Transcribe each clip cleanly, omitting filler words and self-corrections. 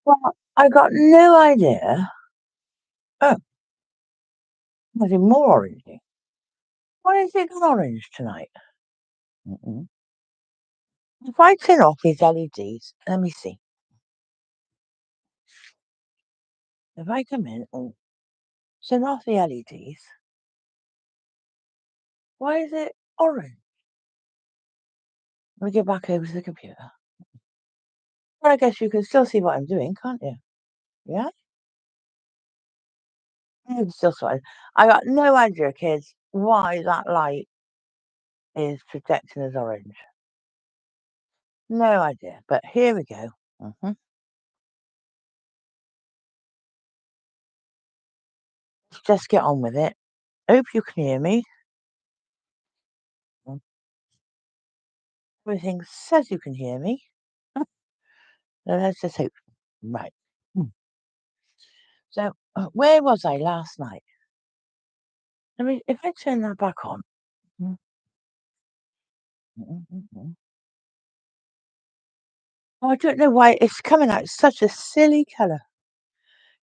Well, I got no idea. Oh, there's even more orangey. Why is it got orange tonight? Mm-mm. If I turn off these LEDs, let me see. If I come in and turn off the LEDs, why is it orange? Let me get back over to the computer. Well, I guess you can still see what I'm doing, can't you? Yeah? You can still see. I got no idea, kids, why that light is projecting as orange. No idea. But here we go. Let's just get on with it. Hope you can hear me. Mm, Everything says you can hear me. So let's just hope. Right. Mm. So, where was I last night? I mean, if I turn that back on. Mm, mm. Oh, I don't know why it's coming out such a silly colour.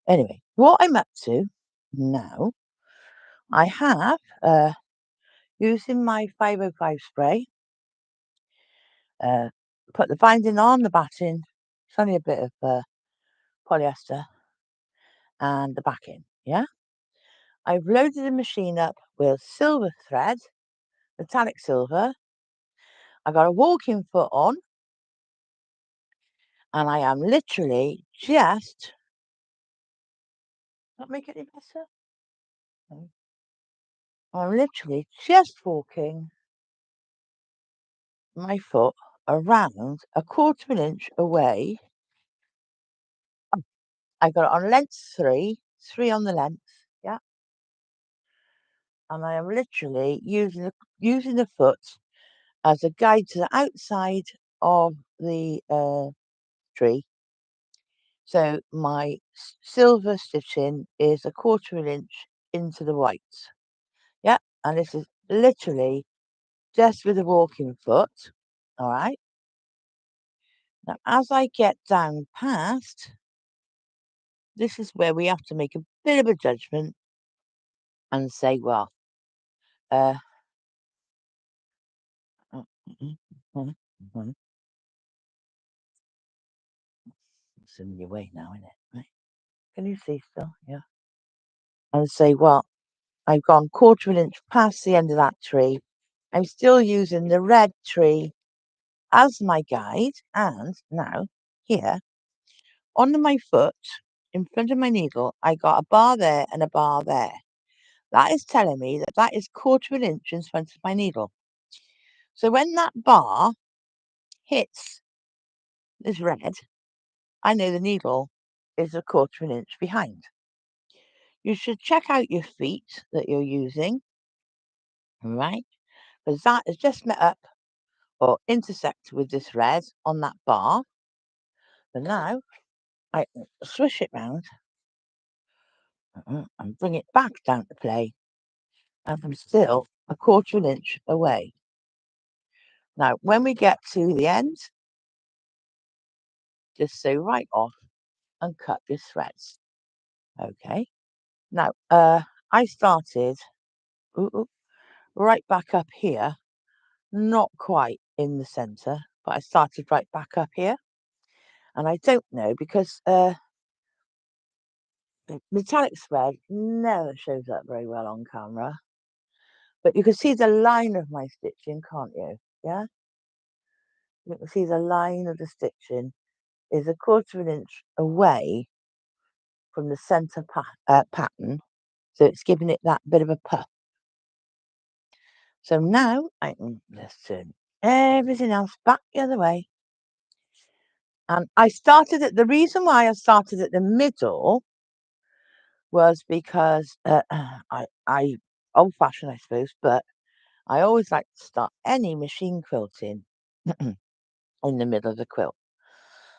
Anyway, what I'm up to now, I have, using my 505 spray, uh, put the binding on the batting. It's only a bit of polyester and the backing. Yeah, I've loaded the machine up with silver thread, metallic silver. I got a walking foot on, and I am literally just. Not make it any better. No. I'm literally just walking my foot around a quarter of an inch away. Oh, I got it on length three on the length. Yeah, and I am literally using the foot as a guide to the outside of the tree. So my silver stitching is a quarter of an inch into the white. Yeah, and this is literally just with a walking foot. All right. Now, as I get down past, this is where we have to make a bit of a judgment and say, well, uh, oh, mhm, mhm. It's in your way now, isn't it? Right. Can you see still? Yeah. And say, well, I've gone quarter of an inch past the end of that tree. I'm still using the red tree as my guide. And now, here, on my foot, in front of my needle, I got a bar there and a bar there. That is telling me that that is quarter of an inch in front of my needle. So when that bar hits this red, I know the needle is a quarter of an inch behind. You should check out your feet that you're using, right? Because that has just met up or intersect with this red on that bar. But now I swish it round and bring it back down to play, and I'm still a quarter of an inch away. Now, when we get to the end, just sew right off and cut your threads. Okay. Now, I started ooh, ooh, right back up here, not quite in the center, but I started right back up here. And I don't know because metallic thread never shows up very well on camera. But you can see the line of my stitching, can't you? Yeah? You can see the line of the stitching is a quarter of an inch away from the center pattern. So it's giving it that bit of a puff. So now I can just turn everything else back the other way. And I started at the reason why I started at the middle was because I old fashioned, I suppose, but I always like to start any machine quilting in the middle of the quilt.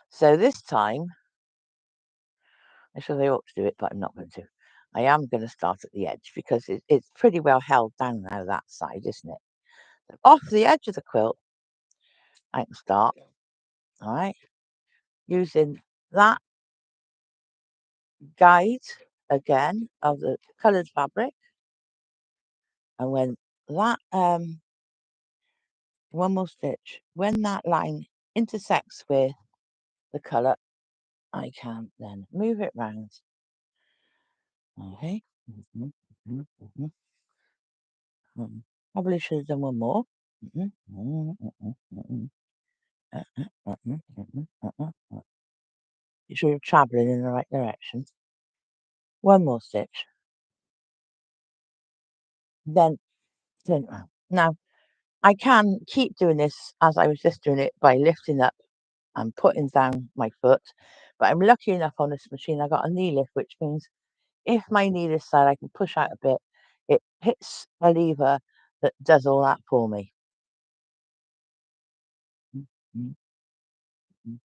So this time, I suppose I ought to do it, but I'm not going to. I am going to start at the edge because it's pretty well held down now, that side, isn't it? So off the edge of the quilt, I can start, all right, using that guide again of the coloured fabric, and when that one more stitch, when that line intersects with the colour, I can then move it round. Okay. Mhm, mhm, mhm, Probably should have done one more. Mhm, mhm, mhm, mhm, You sure you're travelling in the right direction. One more stitch, then turn it round. Now, I can keep doing this as I was just doing it by lifting up and putting down my foot, but I'm lucky enough on this machine I got a knee lift, which means if my knee is side I can push out a bit. It hits a lever that does all that for me. Mm, mm, mm.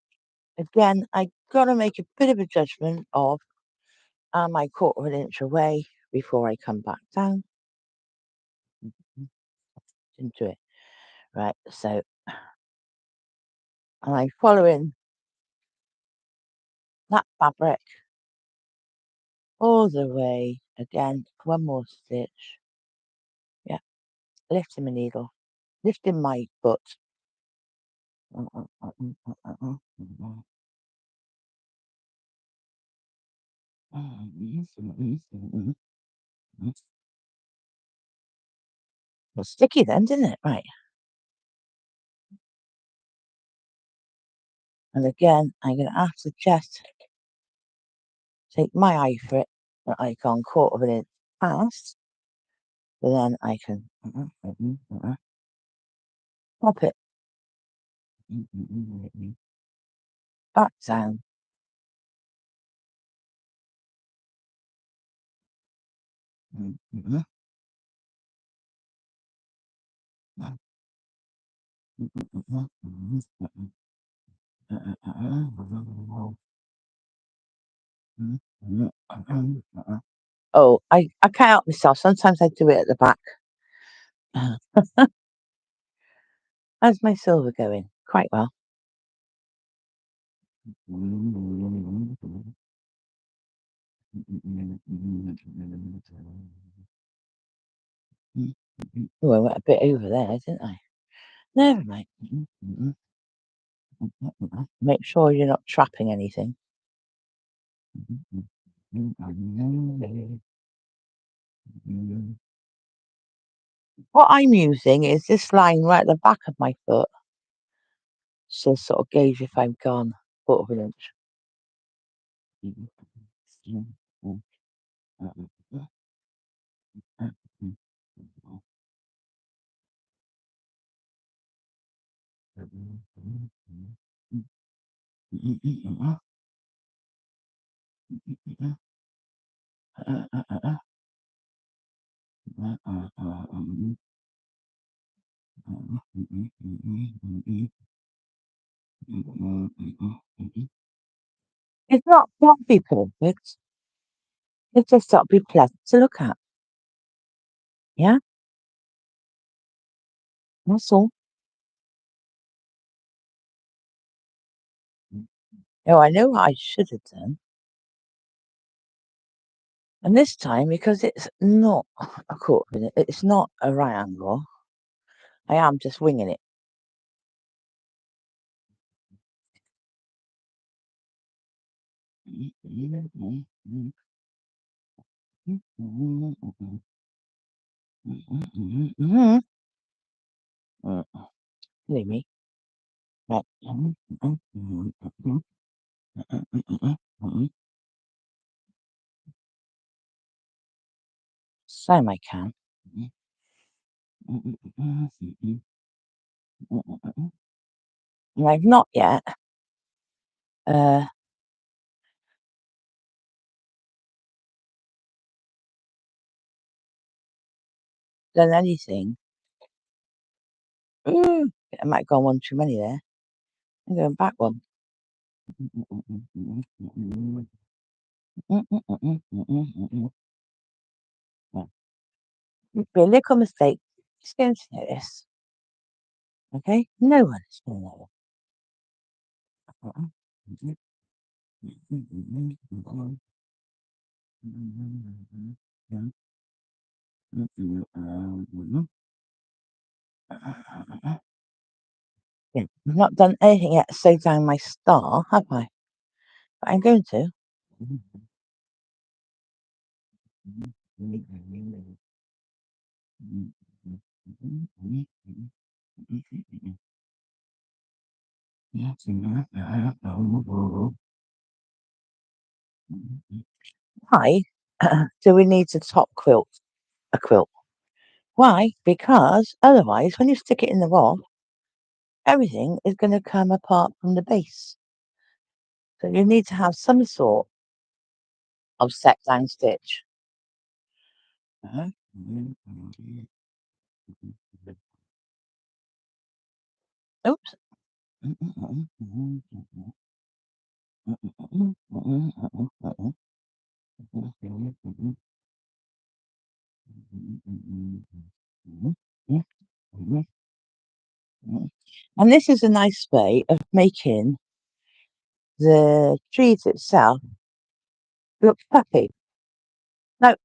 Again, I gotta make a bit of a judgment of am I quarter of an inch away before I come back down. Mm, Didn't do it. Right, so I'm following that fabric all the way. Again, one more stitch. Yeah, lifting my needle, lifting my foot. Well, sticky then, didn't it? Right. And again, I'm going to have to just take my eye for it. I can quarter of an inch past. So then I can pop it back down. Oh, I can't help myself. Sometimes I do it at the back. How's my silver going? Quite well. Oh, I went a bit over there, didn't I? Never mind. Make sure you're not trapping anything. What I'm using is this line right at the back of my foot to sort of gauge if I've gone quarter of an inch. It's not got to be perfect. It's just got to be pleasant to look at. Yeah, that's all. Oh, I know what I should have done. And this time, because it's not a quarter of an inch, it's not a right angle, I am just winging it. Leave me. Right. Same I can. And I've not yet uh, done anything. Ooh, I might have gone one too many there. I'm going back one. Be a little mistake. Just going to notice. Okay? No one is going to notice. Yeah, I've not done anything yet to slow down my star, have I? But I'm going to. Why do we need to top quilt a quilt? Why? Because otherwise, when you stick it in the wall, everything is going to come apart from the base. So you need to have some sort of set down stitch. Oops. And this is a nice way of making the trees itself look puffy. Now,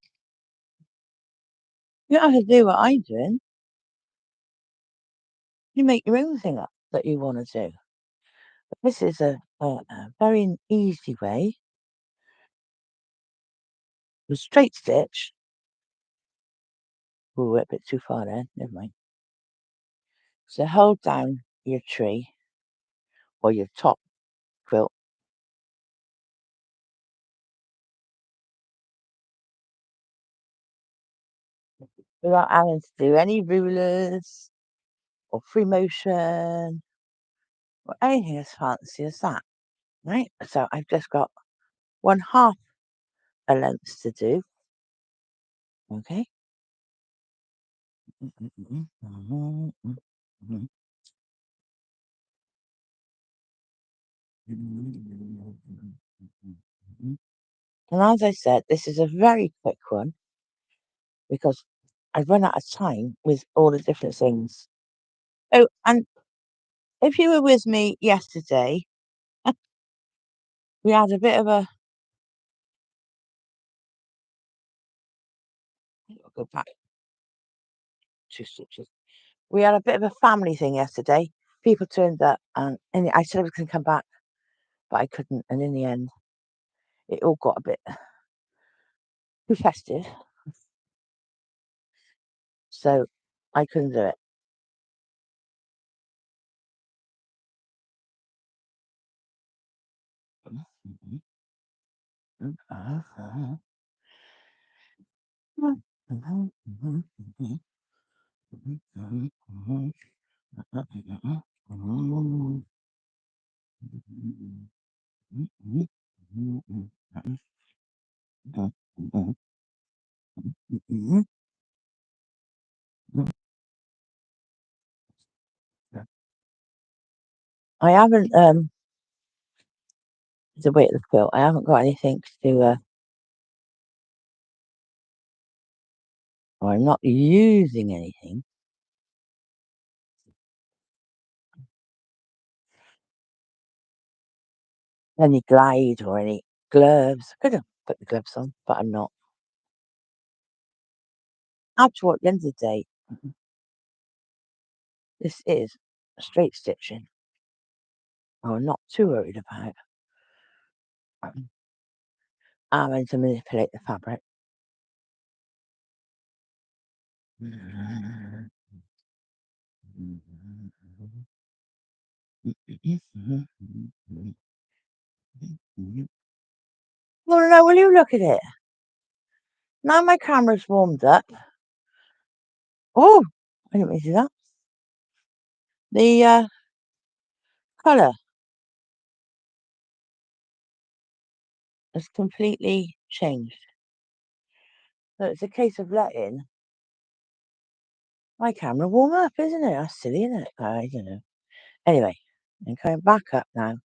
you don't have to do what I'm doing. You make your own thing up that you want to do. But this is a very easy way with straight stitch. Oh, a bit too far there. Never mind. So hold down your tree or your top quilt. Without having to do any rulers or free motion or anything as fancy as that, right? So I've just got 1/2 a length to do, okay? And as I said, this is a very quick one because I've run out of time with all the different things. Oh, and if you were with me yesterday, we had a bit of a I'll go back 2 stitches. We had a bit of a family thing yesterday. People turned up and I said I was gonna come back, but I couldn't, and in the end, it all got a bit too festive, so I couldn't do it. I haven't the weight of the quilt. I haven't got anything to or I'm not using anything. Any glide or any gloves. I could have put the gloves on, but I'm not. After all, at the end of the day, this is straight stitching. I'm not too worried about having to manipulate the fabric. Well, no, will you look at it? Now my camera's warmed up. Oh, I didn't mean to do that. The colour has completely changed. So it's a case of letting my camera warm up, isn't it? That's silly, isn't it? I don't know. Anyway, I'm coming back up now.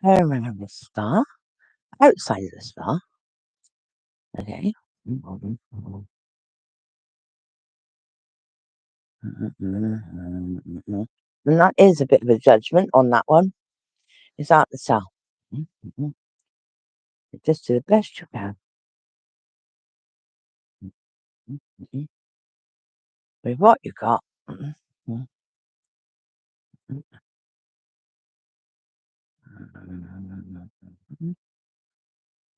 Around the star, outside of the star. Okay. And that is a bit of a judgment on that one. Is that the cell? Just do the best you can with what you got.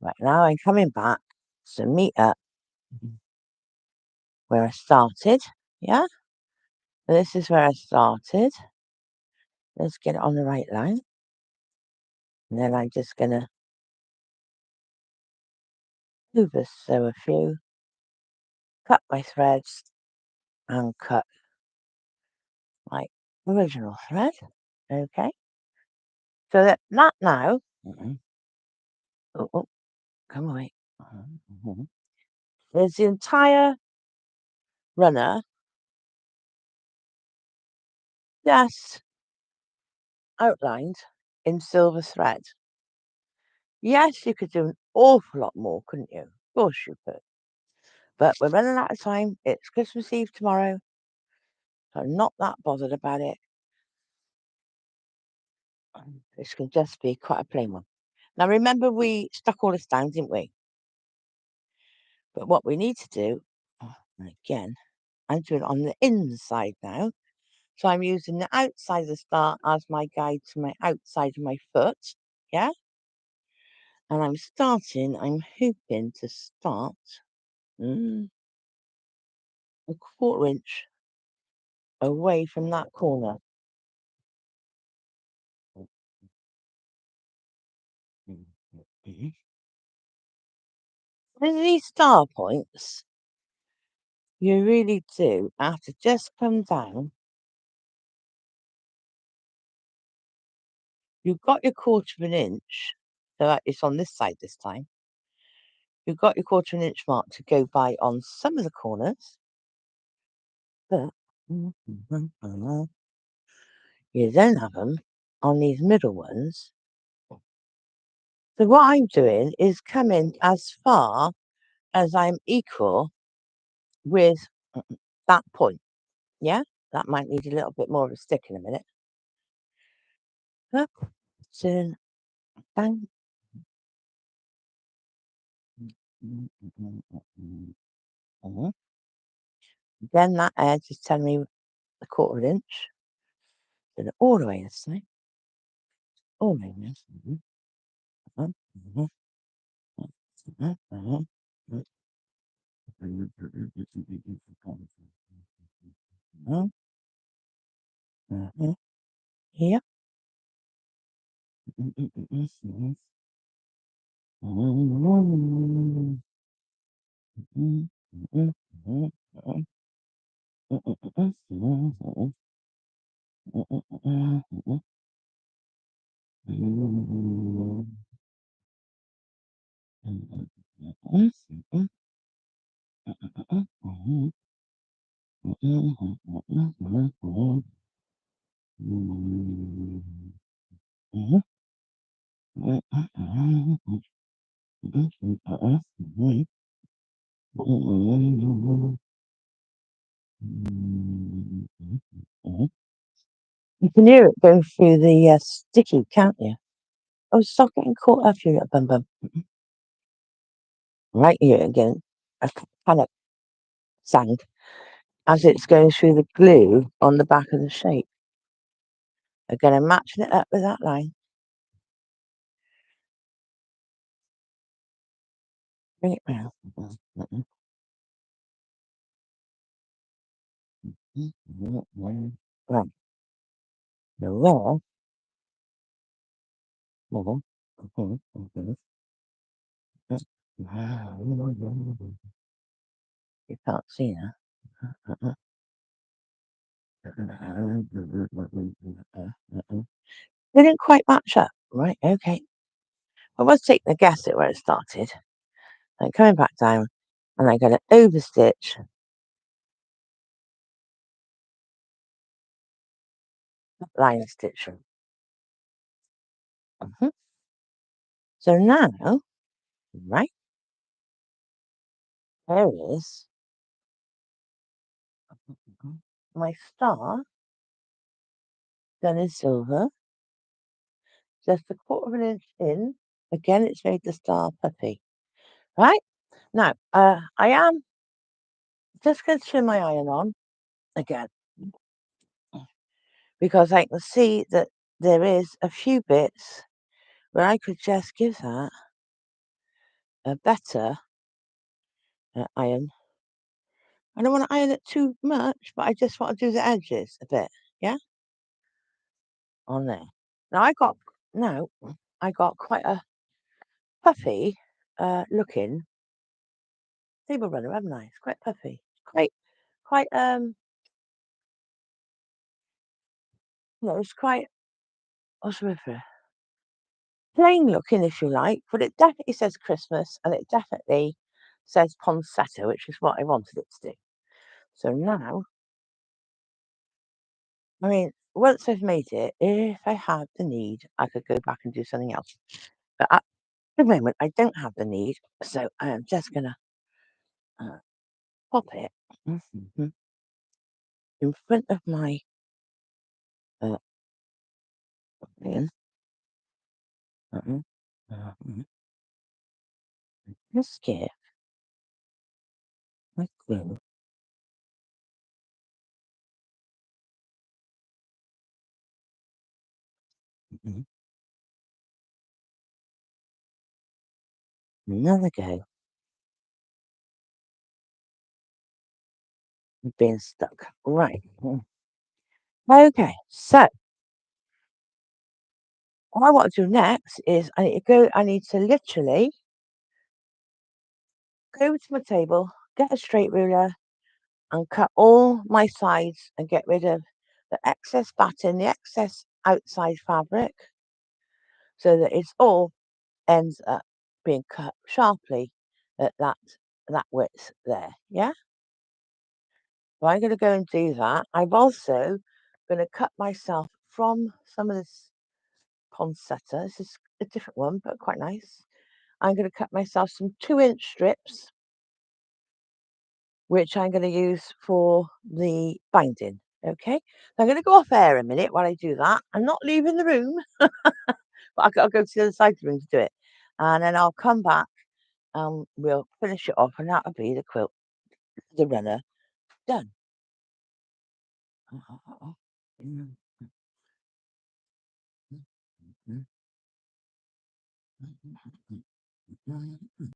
Right now, I'm coming back to meet up where I started. Yeah, so this is where I started. Let's get it on the right line, and then I'm just gonna over sew a few, cut my threads, and cut my original thread. Okay, so that now. Oh, come away. There's the entire runner just outlined in silver thread. Yes, you could do an awful lot more, couldn't you? Of course you could. But we're running out of time. It's Christmas Eve tomorrow, so I'm not that bothered about it. This can just be quite a plain one. Now remember we stuck all this down, didn't we? But what we need to do, and again, I'm doing it on the inside now. So I'm using the outside of the star as my guide to my outside of my foot. Yeah? And I'm hoping to start a 1/4 inch away from that corner. With these star points, you really do have to just come down. You've got your 1/4 of an inch, so that it's on this side this time. You've got your 1/4 of an inch mark to go by on some of the corners, but you don't have them on these middle ones. So what I'm doing is coming as far as I'm equal with that point. Yeah, that might need a little bit more of a stick in a minute. Up, turn, bang. Then that edge is telling me a 1/4 inch. Turn it all the way this way. All the way this way. Yep. You can hear it going through the sticky, can't you? Oh, stop getting caught up, you little bum bum. Right here again, a kind of sound as it's going through the glue on the back of the shape. Again, I'm matching it up with that line. Bring it round. Right. Now there. You can't see that. They didn't quite match up. Right, okay. I was taking a guess at where it started. I'm coming back down and I'm going to overstitch, line stitching. Mhm. So now, right, there is my star done in silver, just a quarter of an inch in. Again, it's made the star puppy. Right? Now, I am just going to turn my iron on again because I can see that there is a few bits where I could just give that a better iron. I don't want to iron it too much, but I just want to do the edges a bit, yeah, on there. Now now I got quite a puffy looking table runner, haven't I? It's quite puffy, quite it's quite what's the word for it? Plain looking, if you like, but it definitely says Christmas and it definitely says poinsettia, which is what I wanted it to do. So now, I mean, once I've made it, if I had the need, I could go back and do something else. But at the moment, I don't have the need, so I am just gonna uh, pop it in front of my uh, pan. Mhm. Just give my glue. Mhm. Another go. Being stuck. Right. Okay. So what I want to do next is I need to literally go over to my table, get a straight ruler and cut all my sides and get rid of the excess batting, the excess outside fabric, so that it's all ends up being cut sharply at that width there. Yeah? So I'm gonna go and do that. I'm also gonna cut myself from some of this poinsettia. This is a different one, but quite nice. I'm gonna cut myself some 2-inch strips which I'm going to use for the binding. Okay, so I'm going to go off air a minute while I do that. I'm not leaving the room, but I'll go to the other side of the room to do it, and then I'll come back and we'll finish it off, and that'll be the quilt, the runner done.